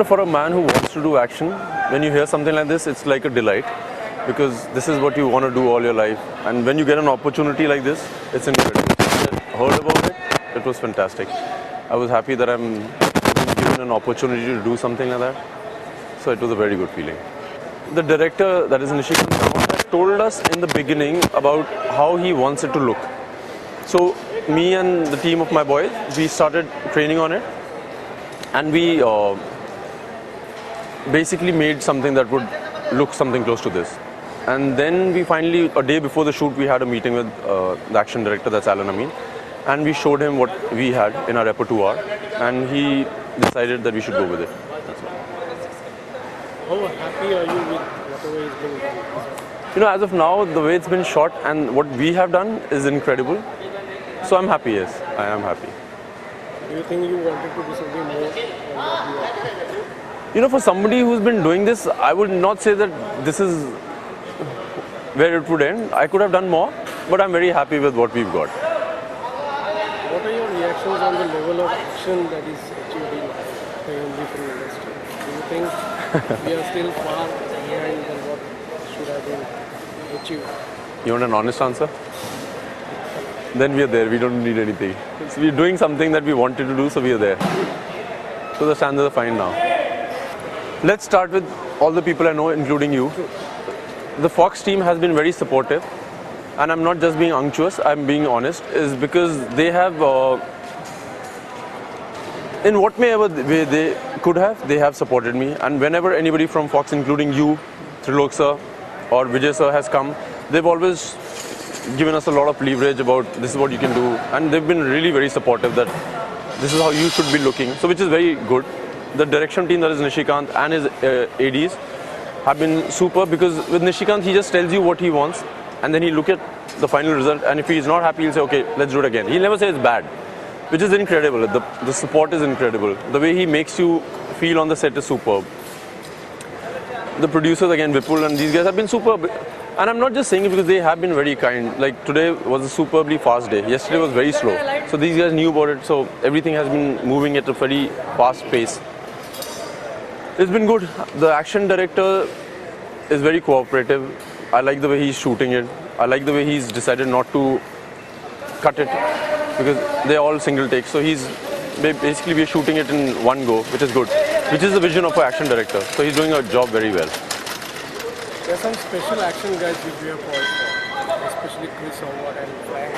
For a man who wants to do action, when you hear something like this, it's like a delight, because this is what you want to do all your life. And when you get an opportunity like this, it's incredible. I heard about it, it was fantastic. I was happy that I'm being given an opportunity to do something like that. So it was a very good feeling. The director, that is Nishikant Kamat, has told us in the beginning about how he wants it to look. So me and the team of my boys, we started training on it, and we basically made something that would look something close to this. And then we finally, a day before the shoot, we had a meeting with the action director, that's Alan Amin, and we showed him what we had in our repertoire, and he decided that we should go with it. How happy are you with whatever is being done? As of now, the way it's been shot and what we have done is incredible. So I'm happy, yes, I am happy. Do you think you wanted to do something more than what you are? For somebody who's been doing this, I would not say that this is where it would end. I could have done more, but I'm very happy with what we've got. What are your reactions on the level of action that is achieved in the Hindi film industry? Do you think we are still far behind than what should have been achieved? You want an honest answer? Then we are there, we don't need anything. So we're doing something that we wanted to do, so we are there. So the standards are fine now. Let's start with all the people I know, including you. The Fox team has been very supportive, and I'm not just being unctuous, I'm being honest, is because they have, in whatever way they could have, they have supported me. And whenever anybody from Fox, including you, Trilok sir, or Vijay sir has come, they've always given us a lot of leverage about this is what you can do, and they've been really very supportive that this is how you should be looking, so which is very good. The direction team, that is Nishikant, and his ADs have been super, because with Nishikant he just tells you what he wants, and then he look at the final result, and if he's not happy he'll say okay, let's do it again. He'll never say it's bad, which is incredible. The support is incredible. The way he makes you feel on the set is superb. The producers again, Vipul and these guys have been superb. And I'm not just saying it because they have been very kind. Like today was a superbly fast day. Yesterday was very slow. So these guys knew about it. So everything has been moving at a very fast pace. It's been good. The action director is very cooperative. I like the way he's shooting it. I like the way he's decided not to cut it, because they're all single takes. So basically we're shooting it in one go, which is good. Which is the vision of an action director. So he's doing a job very well. There are some special action guys which we have called for, especially Chris Howard and Frank.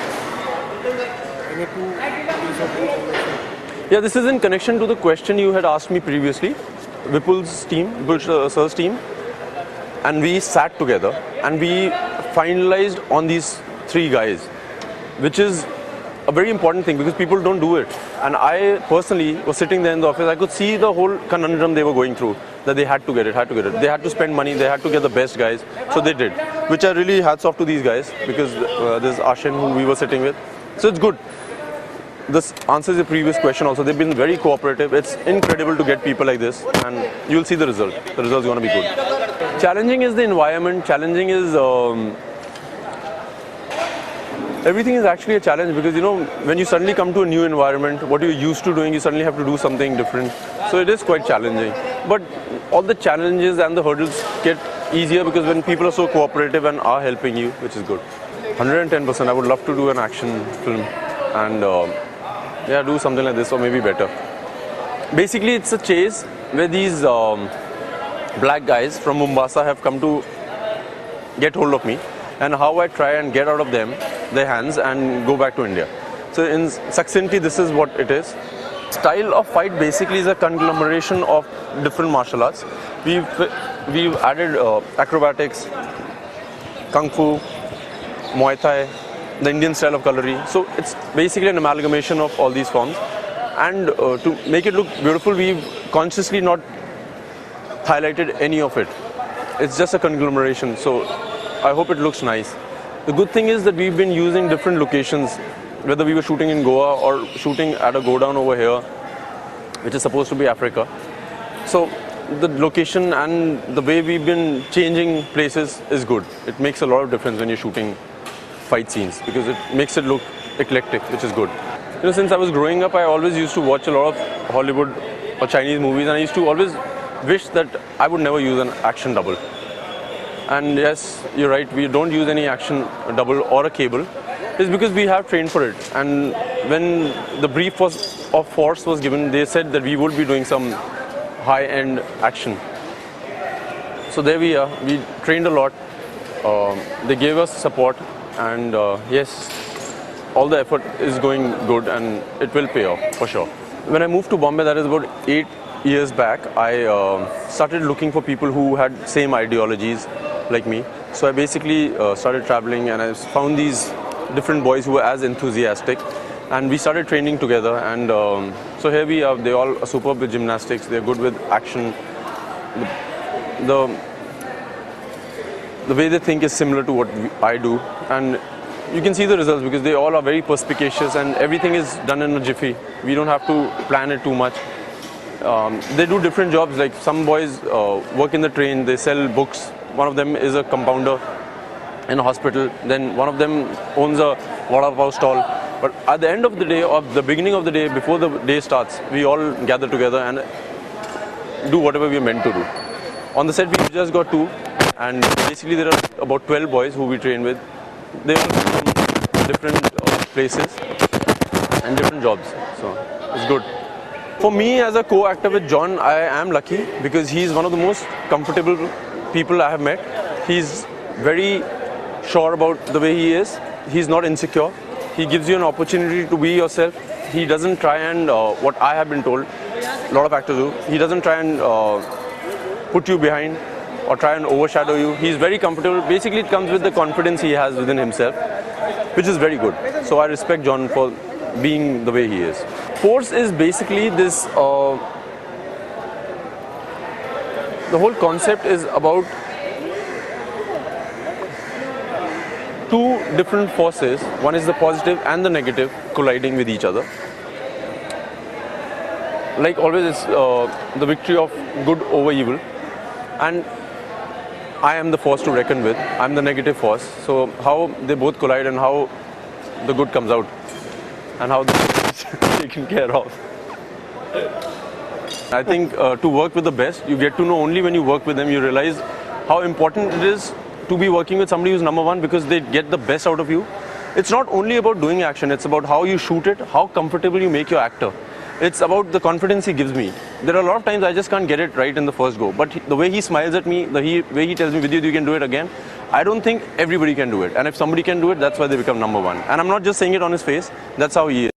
Any two pieces of information? Yeah, this is in connection to the question you had asked me previously. Vipul's team, Vipul sir's team, and we sat together and we finalized on these three guys, which is a very important thing because people don't do it. And I personally was sitting there in the office, I could see the whole conundrum they were going through, that they had to get it. They had to spend money, they had to get the best guys, so they did. Which I really hats off to these guys, because there's Ashin who we were sitting with. So it's good. This answers the previous question also. They've been very cooperative. It's incredible to get people like this, and you'll see the result. The result's going to be good. Challenging is the environment. Challenging is everything is actually a challenge, because when you suddenly come to a new environment, what you're used to doing, you suddenly have to do something different. So it is quite challenging. But all the challenges and the hurdles get easier because when people are so cooperative and are helping you, which is good. 110%. I would love to do an action film and do something like this or maybe better. Basically, it's a chase where these black guys from Mombasa have come to get hold of me, and how I try and get out of their hands and go back to India. So in succinctly, this is what it is. Style of fight basically is a conglomeration of different martial arts. We've added acrobatics, kung fu, Muay Thai, the Indian style of cutlery. So it's basically an amalgamation of all these forms. And to make it look beautiful, we've consciously not highlighted any of it. It's just a conglomeration. So I hope it looks nice. The good thing is that we've been using different locations, whether we were shooting in Goa or shooting at a go down over here, which is supposed to be Africa. So the location and the way we've been changing places is good. It makes a lot of difference when you're shooting fight scenes, because it makes it look eclectic, which is good. Since I was growing up, I always used to watch a lot of Hollywood or Chinese movies, and I used to always wish that I would never use an action double. And yes, you're right, we don't use any action double or a cable. It's because we have trained for it. And when the brief of force was given, they said that we would be doing some high-end action. So there we are. We trained a lot. They gave us support, and yes, all the effort is going good, and it will pay off for sure. When I moved to Bombay, that is about 8 years back, I started looking for people who had same ideologies like me. So I basically started traveling, and I found these different boys who were as enthusiastic, and we started training together. And so here we are. They all are superb with gymnastics. They're good with action. The way they think is similar to what I do, and you can see the results because they all are very perspicacious, and everything is done in a jiffy. We don't have to plan it too much. They do different jobs. Like some boys work in the train. They sell books. One of them is a compounder in a hospital. Then one of them owns a vada pav stall. But at the end of the day, or the beginning of the day, before the day starts, we all gather together and do whatever we are meant to do. On the set, we just got 2, and basically there are about 12 boys who we train with. They all come from different places and different jobs, so it's good. For me, as a co-actor with John, I am lucky because he's one of the most comfortable people I have met. He's very sure about the way he is. He's not insecure. He gives you an opportunity to be yourself. He doesn't try and, what I have been told, a lot of actors do, he doesn't try and put you behind or try and overshadow you. He's very comfortable. Basically, it comes with the confidence he has within himself, which is very good. So I respect John for being the way he is. Force is basically this, the whole concept is about 2 different forces. One is the positive and the negative colliding with each other. Like always, it's the victory of good over evil. And I am the force to reckon with. I'm the negative force. So how they both collide and how the good comes out and how the good is taken care of. I think to work with the best, you get to know only when you work with them, you realize how important it is to be working with somebody who's number one, because they get the best out of you. It's not only about doing action, it's about how you shoot it, how comfortable you make your actor. It's about the confidence he gives me. There are a lot of times I just can't get it right in the first go, but the way he smiles at me, the way he tells me, Vidyut, you can do it again, I don't think everybody can do it. And if somebody can do it, that's why they become number one. And I'm not just saying it on his face, that's how he is.